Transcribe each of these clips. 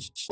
Hello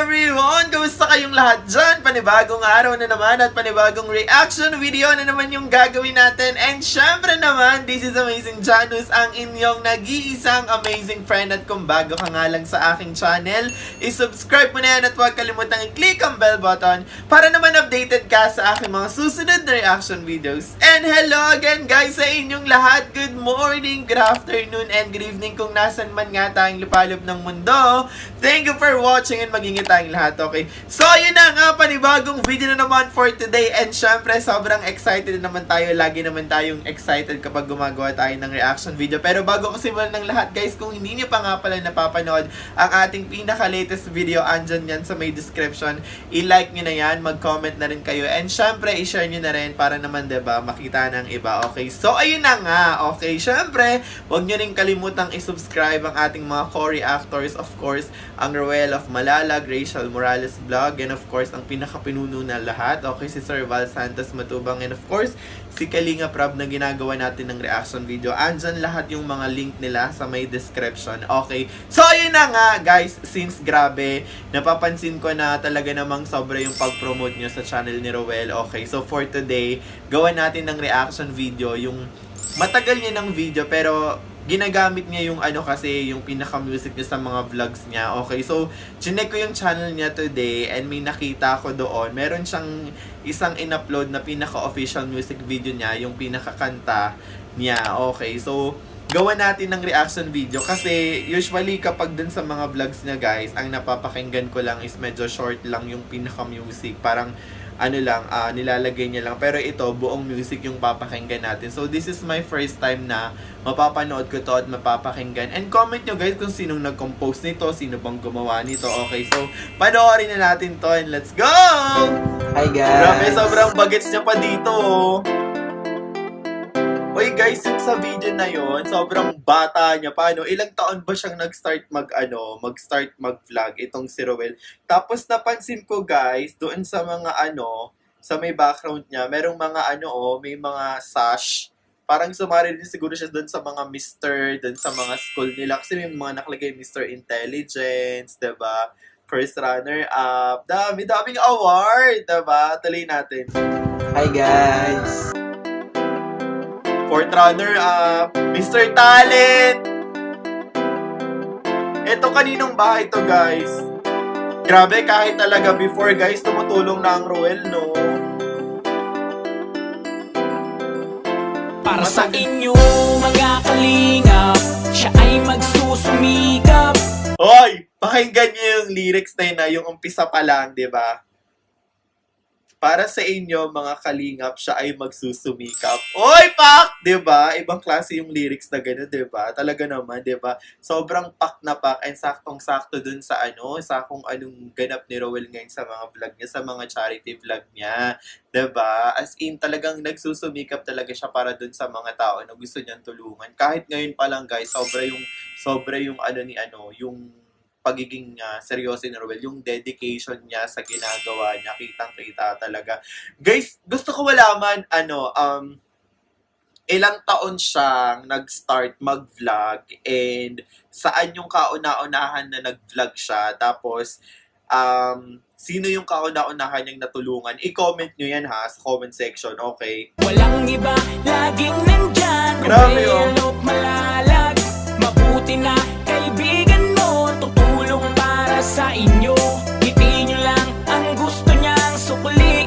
everyone! Kamusta kayong lahat dyan? Panibagong araw na naman at panibagong reaction video na naman yung gagawin natin. And syempre naman, this is Amazing Janus, ang inyong nag-iisang amazing friend. At kung bago ka nga lang sa aking channel, isubscribe mo na yan at huwag kalimutang i-click ang bell button para naman updated ka sa aking mga susunod na reaction videos. And hello again guys sa inyong lahat. Good morning, good afternoon, and good evening kung nasan man nga tayong lupalop ng mundo. Thank you for watching and mag-ingat tayong lahat, okay? So, yun na nga, panibagong video na naman for today. And syempre, sobrang excited naman tayo. Lagi naman tayong excited kapag gumagawa tayo ng reaction video. Pero bago ko simulan ng lahat, guys, kung hindi nyo pa nga pala napapanood ang ating pinaka-latest video, andyan yan sa may description. I-like nyo na yan, mag-comment na rin kayo. And syempre, i-share nyo na rin para naman, diba, makita ng iba, okay? So, ayun na nga, okay? Syempre, huwag nyo rin kalimutang i-subscribe ang ating mga co-reactors, of course, ang Ruel of Malalag, Rachel Morales Vlog, and of course, ang pinakapinuno na lahat, okay, si Sir Val Santos Matubang, and of course, si Kalinga Prab na ginagawa natin ng reaction video. Andyan lahat yung mga link nila sa may description, okay? So, ayun na nga, guys, since grabe, napapansin ko na talaga namang sobra yung pag-promote nyo sa channel ni Ruel, okay? So, for today, gawa natin ng reaction video, yung matagal niya ng video, pero ginagamit niya yung ano kasi, yung pinaka-music niya sa mga vlogs niya. Okay, so, chinek ko yung channel niya today and may nakita ko doon. Meron siyang isang in-upload na pinaka-official music video niya, yung pinaka-kanta niya. Okay, so, gawa natin ng reaction video kasi usually kapag dun sa mga vlogs niya guys, ang napapakinggan ko lang is medyo short lang yung pinaka-music. Parang ano lang, nilalagay niya lang. Pero ito, buong music yung papakinggan natin. So, this is my first time na mapapanood ko to at mapapakinggan. And comment nyo guys kung sinong nag-compose nito, sino bang gumawa nito. Okay, so, panoorin na natin to and let's go! Hi guys! Grabe, sobrang bagets niya pa dito. Uy guys, yung sa video na yon, sobrang bata niya pa, no? Ilang taon ba siyang nag-start mag-vlog itong si Ruel? Tapos napansin ko guys, doon sa mga sa may background niya, merong mga may mga sash. Parang sumari din siguro siya doon sa mga Mr. doon sa mga school nila. Kasi may mga nakalagay Mr. Intelligence, diba? First runner-up. Daming award, diba? Tuloy natin. Hi guys! Fourth runner-up, Mr. Talent! Ito kaninong bahay to guys? Grabe, kahit talaga before guys, tumutulong na ang Ruel, no? Para sa inyo mga kalingap, siya ay magsusumikap. Hoy! Pakinggan niyo yung lyrics na yun, yung umpisa pa lang, di ba? Para sa inyo, mga kalingap, siya ay magsusumikap. Oy, pak! Diba? Ibang klase yung lyrics na gano'n, diba? Talaga naman, diba? Sobrang pak na pak and saktong-sakto dun sa sa kung anong ganap ni Ruel ngayon sa mga vlog niya, sa mga charity vlog niya. Diba? As in, talagang nagsusumikap talaga siya para dun sa mga tao na gusto niyang tulungan. Kahit ngayon pa lang, guys, sobra yung yung pagiging seryoso ni Ruel, yung dedication niya sa ginagawa niya, kitang-kita talaga. Guys, gusto ko malaman, ilang taon siyang nag-start mag-vlog and saan yung kauna-unahan na nag-vlog siya, tapos, sino yung kauna-unahan niyang natulungan? I-comment nyo yan ha, sa comment section, okay? Walang iba, laging nandyan. Grabe, oh. Ruel of Malalag, mabuti na kaibigan mo, tutulong para sa inyo. Ngiti nyo lang ang gusto niyang sukli.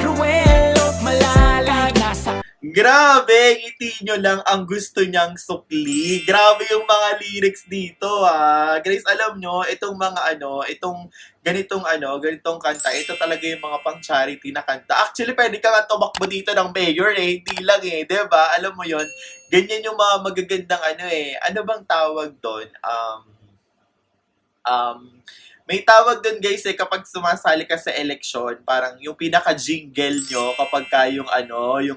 Ruel of Malalag, nasa Grabe, ngiti nyo lang ang gusto niyang sukli. Grabe yung mga lyrics dito, Guys, alam nyo, itong mga itong ganitong kanta, ito talaga yung mga pang-charity na kanta. Actually, pwede ka nga tumakbo dito ng mayor, hindi lang diba? Alam mo yon, ganyan yung mga magagandang ano bang tawag doon? May tawag doon guys kapag sumasali ka sa eleksyon, parang yung pinaka-jingle nyo kapag ka yung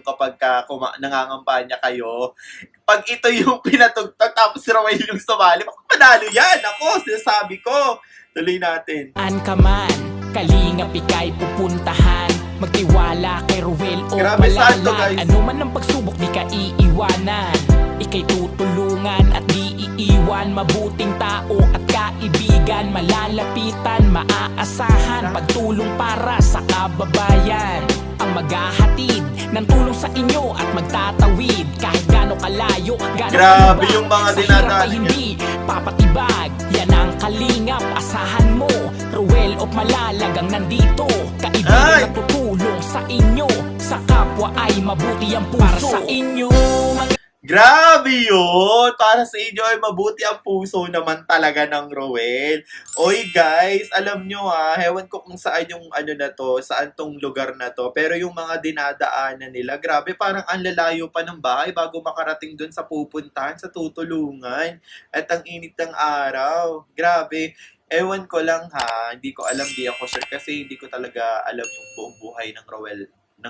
kapag ka nangangampanya kayo. Pag ito yung pinatugtog tapos si Ruel yung sumali, panalo yan! Ako, sinasabi ko. Tuloy natin. An ka man, kalingap ika'y pupuntahan. Magtiwala kay Ruel o Grabe, saldo, Malalag. guys. Ano man ang pagsubok di ka iiwanan. Ika'y tutulungan at di iiwan. Mabuting tao at kaibigan, malalapitan, maaasahan. Pagtulong para sa kababayan, ang maghahatid ng tulong sa inyo at magtatawid kahit gaano kalayo, gaano Grabe kalubak, yung mga sa hirap dinadaanan ay hindi papatibag. Yan ang kalingap, asahan mo. Ruel o Malalag ang nandito, kaibigan Ay! na tutulong sa inyo. Sa kapwa ay mabuti ang puso. Para sa inyo mga Grabe yun! Para sa inyo ay mabuti ang puso naman talaga ng Roel. Oy guys, alam nyo hewan ko kung saan yung ano na to, saan tong lugar na to. Pero yung mga dinadaanan nila, grabe, parang ang lalayo pa ng bahay bago makarating dun sa pupuntahan, sa tutulungan. At ang init ng araw. Grabe. Ewan ko lang hindi ko alam, di ako sure kasi hindi ko talaga alam yung buong buhay ng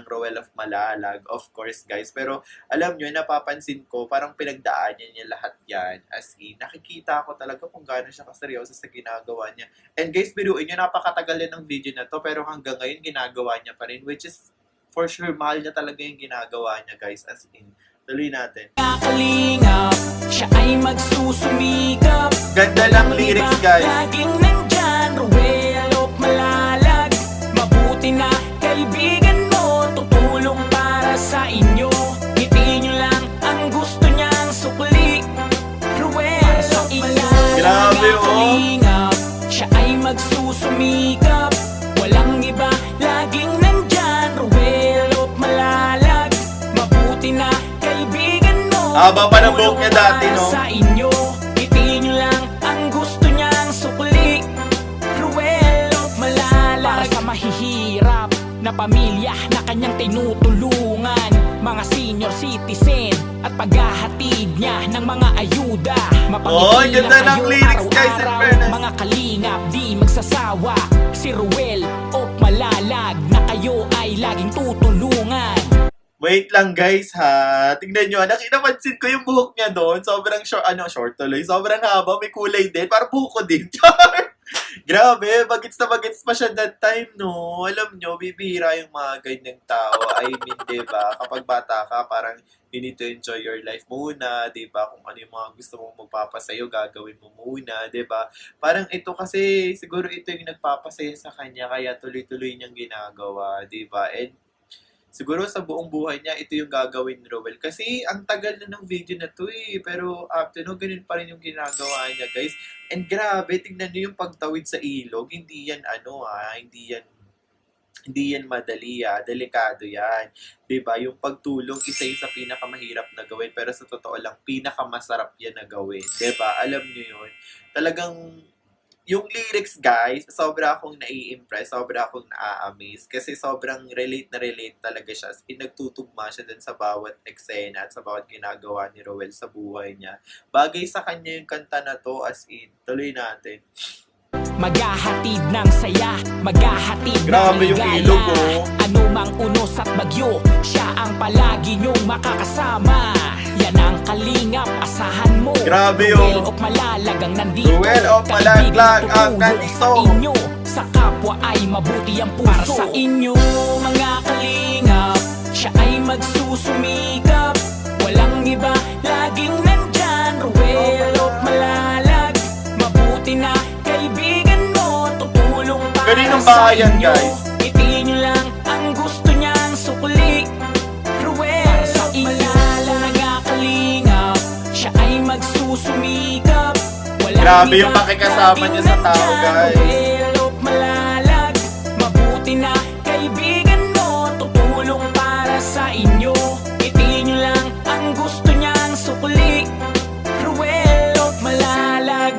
Roel of Malalag, of course guys. Pero alam nyo, napapansin ko, parang pinagdaanan niya lahat yan. As in, nakikita ko talaga kung gaano siya kaseryoso sa ginagawa niya. And guys, biruin nyo, napakatagal din ng video na to, pero hanggang ngayon ginagawa niya pa rin, which is for sure, mahal niya talaga yung ginagawa niya guys. As in, tuloy natin. kalingap, siya ay magsusumikap. Ganda ng lyrics guys. Laging nandyan, Ruel o Malalag. Mabuti na kaibigan mo, tutulong para sa inyo. Ngiti nyo lang ang gusto niyang sukli. Ruel o Malalag. Grabe, oh. Kalingap, siya ay magsusumikap. Walang iba, laging nandyan, Ruel o Malalag. Mabuti na kaibigan mo, Haba pa ng buhok niya dati, no? sa inyo. Ngiti nyo lang ang gusto niyang sukli. Ruel o Malalag. Para sa mahihirap na pamilya na kanyang tinutulungan, mga senior citizen at paghahatid niya ng mga ayuda. Oh, ganda ng lyrics, guys, in fairness. Mga kalingap di magsasawa. Si Ruel o Malalag na kayo ay laging tutulungan. Wait lang guys tingnan nyo, napansin ko yung buhok niya doon, sobrang short tuloy, sobrang haba, may kulay din, parang buhok ko din. Grabe, bagets na bagets pa siya that time, no? Alam nyo, bibihira yung mga ganyang tao. I mean, diba, kapag bata ka, parang you need to enjoy your life muna, diba? Kung ano yung mga gusto mong magpapasayo, gagawin mo muna, diba? Parang ito kasi, siguro ito yung nagpapasaya sa kanya, kaya tuloy-tuloy niyang ginagawa, diba? And siguro sa buong buhay niya, ito yung gagawin ni Roel. Kasi ang tagal na ng video na to pero up to now, ganun pa rin yung ginagawa niya, guys. And grabe, tingnan niyo yung pagtawid sa ilog. Hindi yan hindi yan madali delikado yan. 'Di ba? Yung pagtulong, isa yun sa pinakamahirap na gawin, pero sa totoo lang, pinakamasarap yan na gawin. 'Di ba? Alam niyo yun. Talagang yung lyrics, guys, sobra akong nai-impress, sobra akong na-amaze kasi sobrang relate talaga siya. As in, nagtutugma siya dun sa bawat eksena at sa bawat ginagawa ni Roel sa buhay niya. Bagay sa kanya yung kanta na to, as in, tuloy natin. Maghahatid ng saya, maghahatid Grabe ng yung ligaya. ilog, oh. Ano mang unos at bagyo, siya ang palagi niyong makakasama. Yan ang kalingap, asahan mo. Grabe, Ruel oh. o Malalag ang nandito, Ruel o Malalag ang kaibigan na tutulong nandito. sa inyo. Sa kapwa ay mabuti ang puso. Para sa inyo, mga kalingap, siya ay magsusumikap. Walang iba, laging nandyan, Ruel o Malalag. Mabuti na kaibigan mo, tutulong para Kaninong sa bahayan, inyo. guys? Ngiti nyo lang ang gusto niyang sukli. Ruel o Malalag ang kalingap, siya ay magsusumikap. Walang Grabe iba, yung pakikasama niya sa tao, laging guys. nandyan, Ruel o Malalag. Mabuti na kaibigan mo, tutulong para sa inyo. Ngiti nyo lang ang gusto niyang sukli. Ruel o Malalag.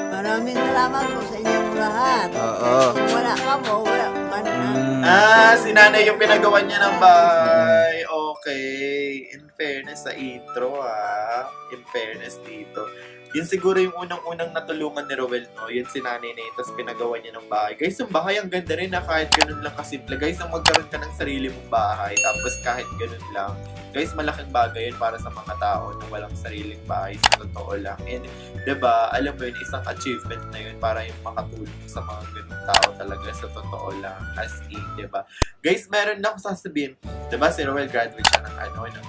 Maraming salamat po sa inyong lahat. Oo. Kung wala ka po, wala man. Si nanay yung pinagawa niya ng bahay. Okay. In fairness sa intro, in fairness dito. Yun siguro yung unang-unang natulungan ni Rowel, no? Yun si Nanay Nate, tapos pinagawa niya ng bahay. Guys, yung bahay ang ganda rin na kahit ganun lang kasimple. Guys, ang magkaroon ka ng sarili mong bahay, tapos kahit ganun lang. Guys, malaking bagay yun para sa mga tao na walang sariling bahay, sa totoo lang. And, diba, alam mo yun, isang achievement na yun para yung makatulong sa mga ganung tao talaga, sa totoo lang. As in, diba? Guys, meron na akong sasabihin. Diba, si Rowel graduate siya ng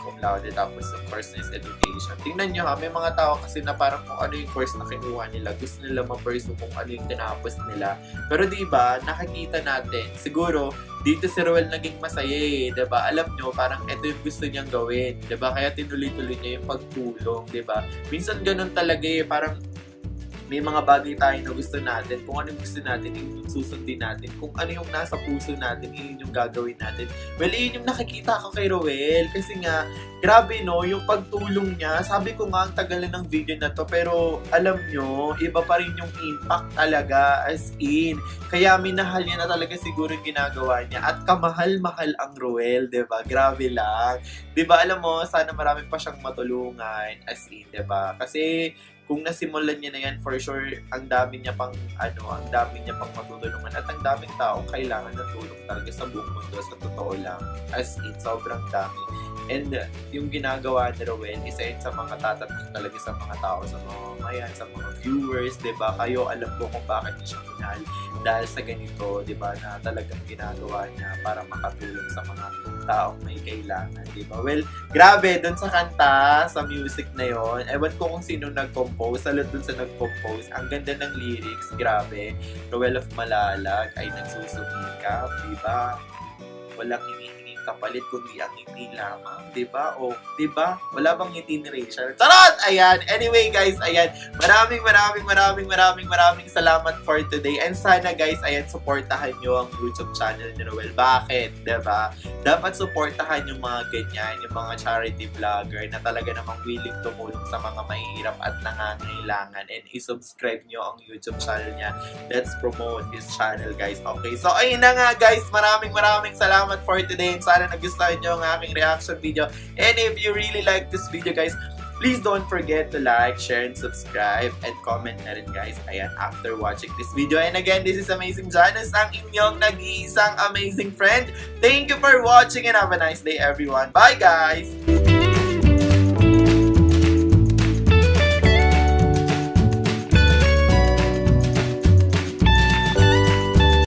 cum laude, tapos yung course na is education. Tingnan nyo ha, may mga tao kasi na parang kung ano yung course na kinuha nila, gusto nila ma-pursue kung ano yung tinapos nila. Pero diba, nakikita natin, siguro, dito si Rowel naging masaya diba? Alam nyo, parang ito yung gusto niyang gawin, diba? Kaya tinuloy-tuloy niya yung pagtulong, diba? Minsan ganun talaga parang may mga bagay tayo na gusto natin. Kung ano yung gusto natin, yun yung susundin natin. Kung ano yung nasa puso natin, yun yung gagawin natin. Well, yun yung nakikita ko kay Rowel. Kasi nga, grabe no, yung pagtulong niya. Sabi ko nga, ang tagal na ng video na to. Pero, alam nyo, iba pa rin yung impact talaga. As in. Kaya minahal niya na talaga siguro yung ginagawa niya. At kamahal-mahal ang Rowel, diba? Grabe lang. Diba, alam mo, sana marami pa siyang matulungan. As in, diba? Kasi, kung nasimulan niya na yan, for sure, ang dami niya pang matutulungan at ang daming taong kailangan ng tulong talaga sa buong mundo, sa totoo lang. As in, sobrang dami. And yung ginagawa ni Rowel, isa yun sa mga tatatak talaga sa mga tao, sa mga mamayan, sa mga viewers, diba? Kayo, alam ko kung bakit niya siya minahal dahil sa ganito, diba, na talagang ginagawa niya para makatulong sa mga taong may kailangan, diba? Well, grabe, dun sa kanta, sa music na yon, ewan ko kung sino nag-compose, salud dun sa nag-compose, ang ganda ng lyrics, grabe. Rowel of Malalag ay nagsusumikap, diba? Walang hinihinging kapalit kundi ang ngiti lamang, diba? O, diba? Wala bang ngiti ni Rachel? Charot! Ayan! Anyway, guys, ayan. Maraming salamat for today. And sana, guys, ayan, supportahan nyo ang YouTube channel ni Rowel. Bakit? Diba? Dapat supportahan yung mga ganyan, yung mga charity vlogger na talaga namang willing tumulong sa mga mahihirap at nangangailangan. And i-subscribe nyo ang YouTube channel niya. Let's promote his channel, guys. Okay, so ayun na nga, guys. Maraming salamat for today. And sana nagustuhan nyo ang aking reaction video. And if you really like this video, guys, please don't forget to like, share, and subscribe, and comment na rin, guys. Ayan, after watching this video. And again, this is Amazing Janice, ang inyong nag-iisang amazing friend. Thank you for watching and have a nice day, everyone. Bye, guys!